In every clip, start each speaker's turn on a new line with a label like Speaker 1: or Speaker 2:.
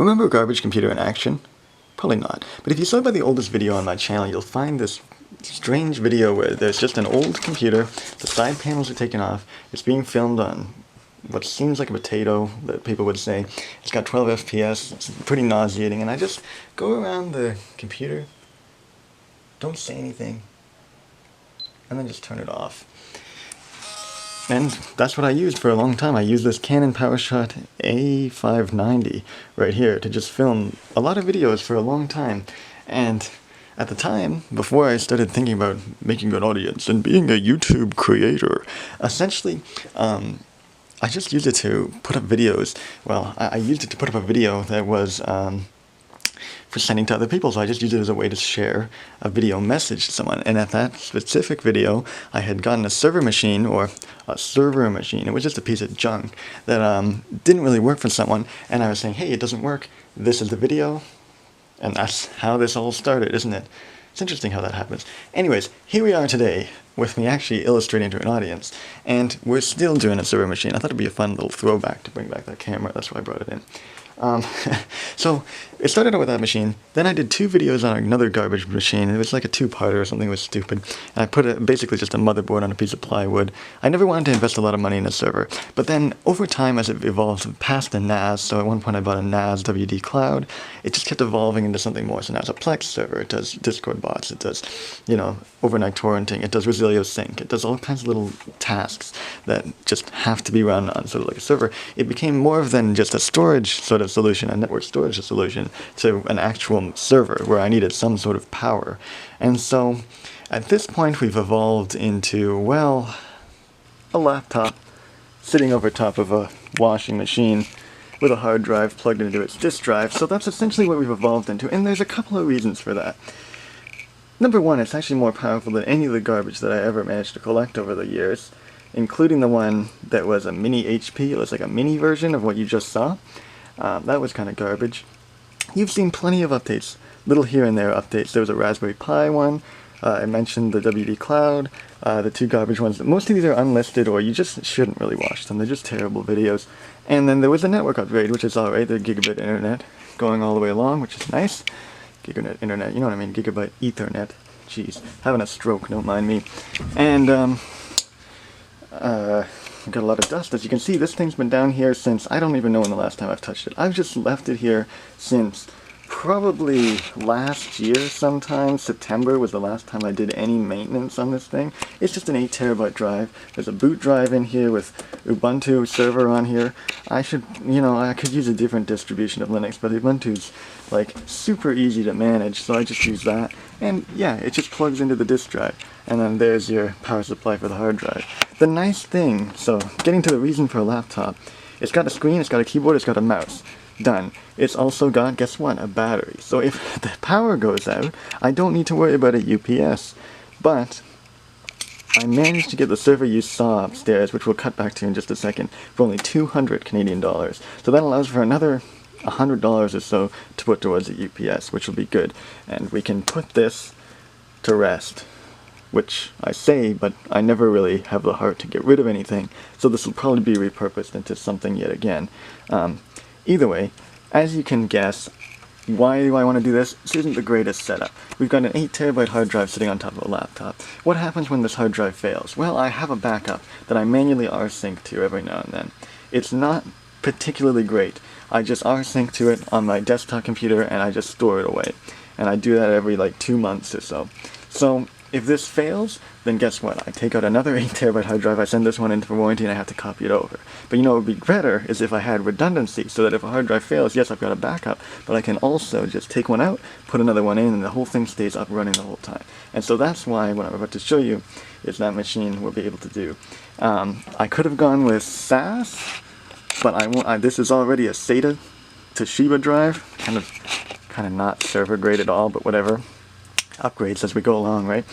Speaker 1: Remember a garbage computer in action? Probably not. But if you saw by the oldest video on my channel, you'll find this strange video where there's just an old computer, the side panels are taken off, it's being filmed on what seems like a potato, that people would say. It's got 12 FPS, it's pretty nauseating, and I just go around the computer, don't say anything, and then just turn it off. And that's what I used for a long time. I used this Canon PowerShot A590 right here to just film a lot of videos for a long time. And at the time, before I started thinking about making an audience and being a YouTube creator, essentially, I just used it to put up videos. Well, I used it to put up a video that was for sending to other people, so I just used it as a way to share a video message to someone. And at that specific video, I had gotten a server machine, or a server machine. It was just a piece of junk that didn't really work for someone, and I was saying, hey, it doesn't work, this is the video, and that's how this all started, isn't it? It's interesting how that happens. Anyways, here we are today, with me actually illustrating to an audience, and we're still doing a server machine. I thought it'd be a fun little throwback to bring back that camera, that's why I brought it in. So it started out with that machine, then I did 2 videos on another garbage machine. It was like a 2-parter or something, it was stupid. And I put basically just a motherboard on a piece of plywood. I never wanted to invest a lot of money in a server, but then over time as it evolved past the NAS, so at one point I bought a NAS WD Cloud, it just kept evolving into something more. So now it's a Plex server, it does Discord bots, it does, you know, overnight torrenting, it does Resilio Sync, it does all kinds of little tasks that just have to be run on sort of like a server. It became more than just a storage sort of solution, a network storage solution, to an actual server where I needed some sort of power. And so at this point we've evolved into, well, a laptop sitting over top of a washing machine with a hard drive plugged into its disk drive. So that's essentially what we've evolved into, and there's a couple of reasons for that. Number one, it's actually more powerful than any of the garbage that I ever managed to collect over the years, including the one that was a mini HP. It was like a mini version of what you just saw. That was kind of garbage. You've seen plenty of updates, little here and there updates. There was a Raspberry Pi one, I mentioned the WD Cloud, the 2 garbage ones. Most of these are unlisted, or you just shouldn't really watch them, they're just terrible videos. And then there was a network upgrade, which is alright, the gigabit internet going all the way along, which is nice. Gigabit internet, you know what I mean, gigabit ethernet. Jeez, having a stroke, don't mind me. And, got a lot of dust. As you can see, this thing's been down here since, I don't even know when the last time I've touched it. I've just left it here since probably last year sometime. September was the last time I did any maintenance on this thing. It's just an 8 terabyte drive. There's a boot drive in here with Ubuntu server on here. I should, you know, I could use a different distribution of Linux, but Ubuntu's like super easy to manage, so I just use that. And yeah, it just plugs into the disk drive. And then there's your power supply for the hard drive. The nice thing, so getting to the reason for a laptop, it's got a screen, it's got a keyboard, it's got a mouse. Done. It's also got, guess what, a battery. So if the power goes out, I don't need to worry about a UPS. But I managed to get the server you saw upstairs, which we'll cut back to in just a second, for only 200 Canadian dollars. So that allows for another $100 or so to put towards a UPS, which will be good. And we can put this to rest. Which I say, but I never really have the heart to get rid of anything, so this will probably be repurposed into something yet again. Either way, as you can guess, why do I want to do this? This isn't the greatest setup. We've got an 8 terabyte hard drive sitting on top of a laptop. What happens when this hard drive fails? Well, I have a backup that I manually rsync to every now and then. It's not particularly great. I just rsync to it on my desktop computer and I just store it away. And I do that every like 2 months or so. So if this fails, then guess what? I take out another 8 terabyte hard drive, I send this one in for warranty, and I have to copy it over. But you know what would be better is if I had redundancy, so that if a hard drive fails, yes, I've got a backup, but I can also just take one out, put another one in, and the whole thing stays up running the whole time. And so that's why what I'm about to show you is that machine will be able to do. I could have gone with SAS, but I won't. This is already a SATA Toshiba drive, kind of not server grade at all, but whatever. Upgrades as we go along, right?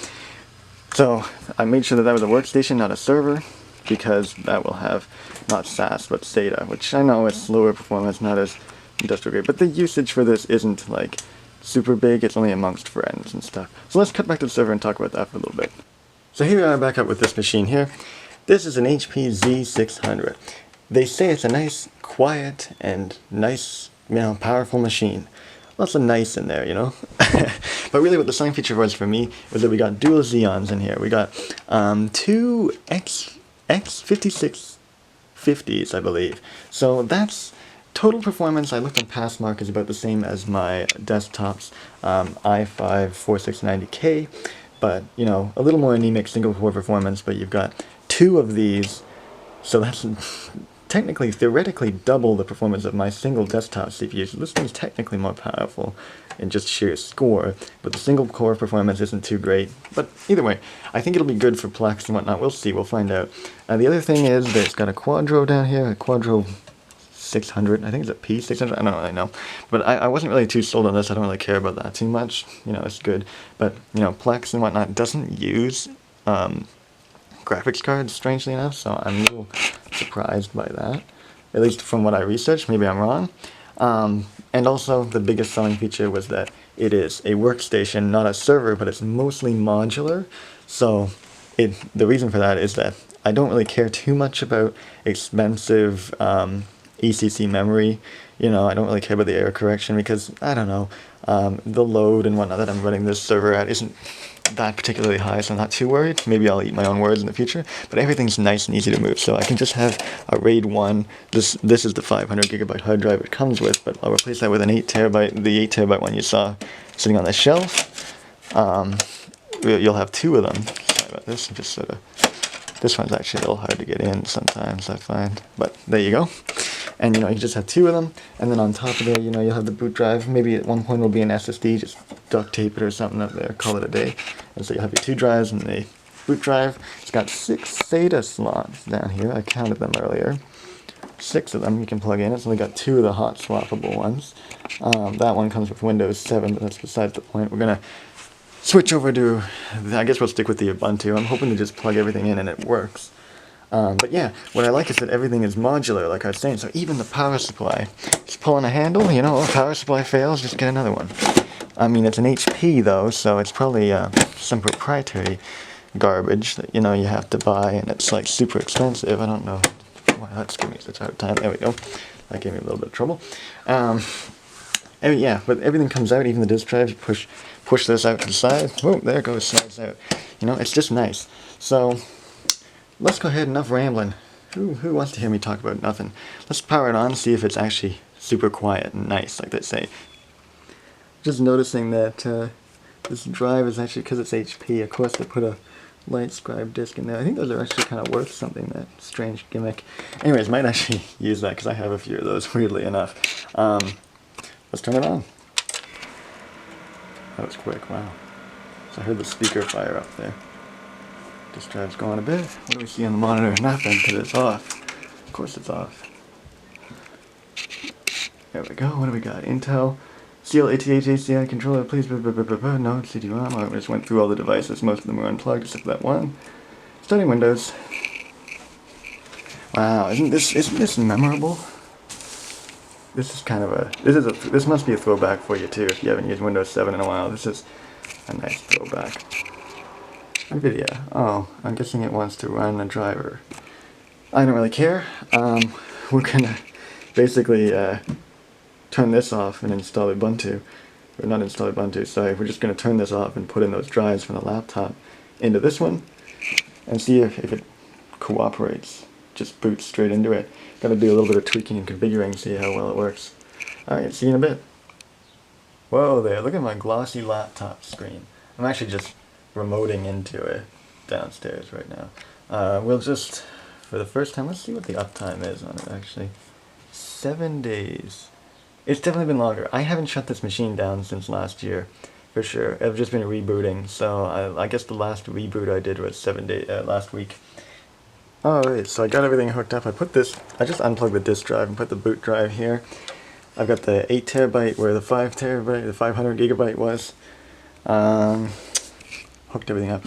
Speaker 1: So I made sure that that was a workstation, not a server, because that will have not SAS but SATA, which I know is slower performance, not as industrial grade, but the usage for this isn't like super big. It's only amongst friends and stuff. So let's cut back to the server and talk about that for a little bit. So here we are back up with this machine here. This is an HP Z600. They say it's a nice, quiet, and nice powerful machine. Lots of nice in there, you know. But really what the selling feature was for me was that we got dual Xeons in here. We got two X5650s, I believe. So that's total performance. I looked on Passmark is about the same as my desktop's i5 4690K, but you know, a little more anemic single core performance, but you've got two of these, so that's technically, theoretically, double the performance of my single desktop CPU. So this thing's technically more powerful in just sheer score, but the single core performance isn't too great. But either way, I think it'll be good for Plex and whatnot. We'll see, we'll find out. The other thing is that it's got a Quadro down here, a Quadro 600, I think it's a P600, I don't really know. But I wasn't really too sold on this, I don't really care about that too much. You know, it's good. But, you know, Plex and whatnot doesn't use graphics cards, strangely enough, so I'm a little surprised by that. At least from what I researched, maybe I'm wrong. And also, the biggest selling feature was that it is a workstation, not a server, but it's mostly modular. So, the reason for that is that I don't really care too much about expensive ECC memory. You know, I don't really care about the error correction because, I don't know, the load and whatnot that I'm running this server at isn't that particularly high, so I'm not too worried. Maybe I'll eat my own words in the future, but everything's nice and easy to move, so I can just have a RAID 1. This is the 500GB hard drive it comes with, but I'll replace that with an 8TB, the 8TB one you saw sitting on the shelf. You'll have two of them. Sorry about this, just sort of, this one's actually a little hard to get in sometimes, I find, but there you go. And you know, you just have two of them, and then on top of there, you know, you'll have the boot drive. Maybe at one point it'll be an SSD, just duct tape it or something up there, call it a day. And so you'll have your two drives and the boot drive. It's got 6 SATA slots down here, I counted them earlier. 6 of them you can plug in. It's only got 2 of the hot swappable ones. That one comes with Windows 7, but that's besides the point. We're gonna switch over to, I guess we'll stick with the Ubuntu. I'm hoping to just plug everything in and it works. But yeah, what I like is that everything is modular, like I was saying, so even the power supply, just pulling a handle, you know, if power supply fails, just get another one. I mean, it's an HP though, so it's probably some proprietary garbage that, you know, you have to buy, and it's like super expensive. I don't know why that's giving me such a hard time. There we go. That gave me a little bit of trouble. And yeah, but everything comes out, even the disk drive, you push this out to the side, whoa, there it goes, slides out. You know, it's just nice. So, let's go ahead, enough rambling. Who wants to hear me talk about nothing? Let's power it on, see if it's actually super quiet and nice, like they say. Just noticing that this drive is actually, because it's HP, of course they put a light scribe disk in there. I think those are actually kind of worth something, that strange gimmick. Anyways, might actually use that, because I have a few of those, weirdly enough. Let's turn it on. That was quick, wow. So I heard the speaker fire up there. This drive's going a bit. What do we see on the monitor? Nothing, because it's off. Of course it's off. There we go. What do we got? Intel, CL, ATH, ACI controller, please, no, CD-ROM. I just went through all the devices. Most of them were unplugged, except for that one. Starting Windows. Wow, isn't this memorable? This is kind of a, this must be a throwback for you too, if you haven't used Windows 7 in a while. This is a nice throwback. NVIDIA. Oh, I'm guessing it wants to run a driver. I don't really care. We're gonna basically turn this off and install Ubuntu. Or not install Ubuntu, sorry. We're just gonna turn this off and put in those drives from the laptop into this one and see if it cooperates. Just boots straight into it. Gotta do a little bit of tweaking and configuring, see how well it works. Alright, see you in a bit. Whoa there, look at my glossy laptop screen. I'm actually just remoting into it downstairs right now. We'll just, for the first time, let's see what the uptime is on it actually. 7 days. It's definitely been longer. I haven't shut this machine down since last year, for sure. I've just been rebooting, so I guess the last reboot I did was 7 days, last week. Alright, so I got everything hooked up. I just unplugged the disk drive and put the boot drive here. I've got the 8TB where the 5TB, the 500GB was. Hooked everything up.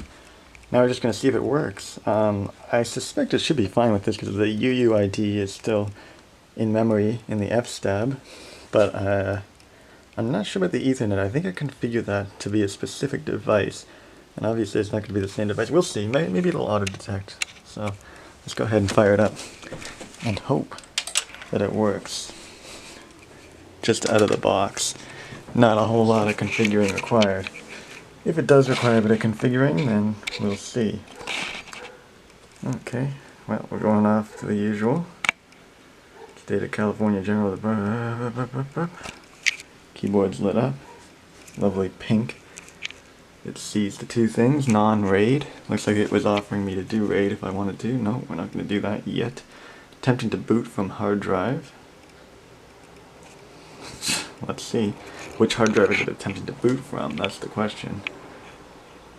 Speaker 1: Now we're just going to see if it works. I suspect it should be fine with this because the UUID is still in memory in the fstab, but I'm not sure about the Ethernet. I think I configured that to be a specific device, and obviously it's not going to be the same device. We'll see. Maybe it'll auto-detect. So let's go ahead and fire it up and hope that it works. just out of the box. Not a whole lot of configuring required. If it does require a bit of configuring, then we'll see. Okay, well, we're going off to the usual. State of California General. Keyboard's lit up. Lovely pink. It sees the two things, non-RAID. Looks like it was offering me to do RAID if I wanted to. No, we're not going to do that yet. Attempting to boot from hard drive. Let's see. Which hard drive is it attempting to boot from? That's the question.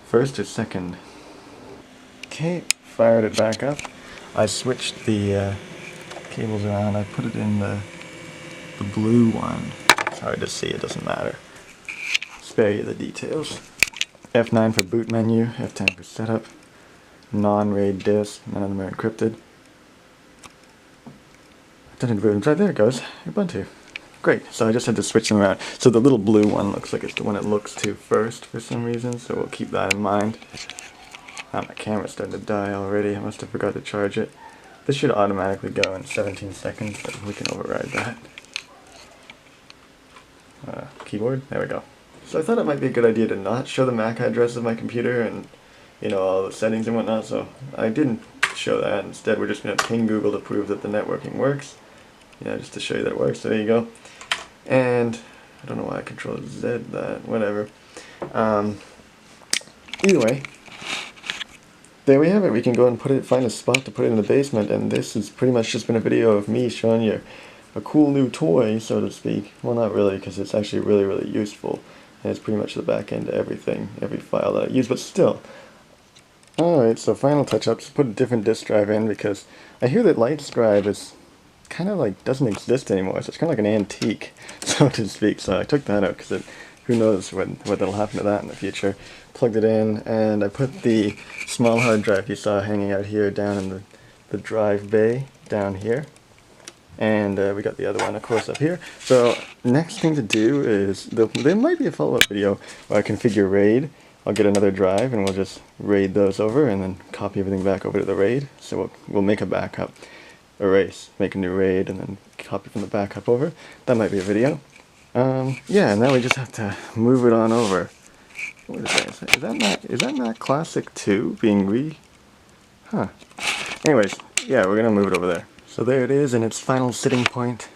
Speaker 1: First or second? Okay, fired it back up. I switched the cables around. I put it in the blue one. It's hard to see, it doesn't matter. Spare you the details. F9 for boot menu, F10 for setup. Non-RAID disk, none of them are encrypted. Right, there it goes, Ubuntu. Great, so I just had to switch them around. So the little blue one looks like it's the one it looks to first for some reason, so we'll keep that in mind. My camera's starting to die already, I must have forgot to charge it. This should automatically go in 17 seconds, but we can override that. Keyboard, there we go. So I thought it might be a good idea to not show the MAC address of my computer and, you know, all the settings and whatnot, so I didn't show that. Instead, we're just going to ping Google to prove that the networking works. Yeah, just to show you that it works, so there you go. And, I don't know why I Control Z that, whatever. Either way, there we have it. We can go and find a spot to put it in the basement, and this has pretty much just been a video of me showing you a cool new toy, so to speak. Well, not really, because it's actually really, really useful. And it's pretty much the back end to everything, every file that I use, but still. Alright, so final touch-ups. Put a different disk drive in, because I hear that LightScribe is kind of like doesn't exist anymore, so it's kind of like an antique, so to speak. So I took that out, because who knows what that'll happen to that in the future. Plugged it in, and I put the small hard drive you saw hanging out here down in the drive bay down here. And we got the other one, of course, up here. So next thing to do is, there might be a follow-up video where I configure RAID. I'll get another drive and we'll just RAID those over and then copy everything back over to the RAID. So we'll make a backup, erase, make a new RAID, and then copy from the backup over. That might be a video. Yeah, and now we just have to move it on over. What is that? Is that not Classic 2 being Huh. Anyways, yeah, we're gonna move it over there. So there it is in its final sitting point,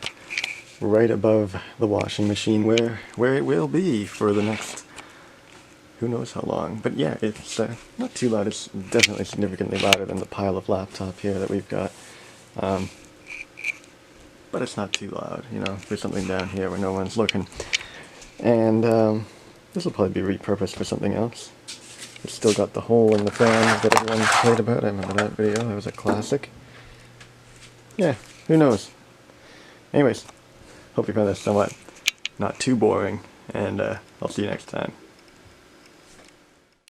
Speaker 1: right above the washing machine, where it will be for the next, who knows how long. But yeah, it's not too loud. It's definitely significantly louder than the pile of laptop here that we've got. But it's not too loud, you know. There's something down here where no one's looking. And this will probably be repurposed for something else. It's still got the hole in the fan that everyone played about. I remember that video. That was a classic. Yeah, who knows. Anyways, hope you found this somewhat not too boring, and I'll see you next time.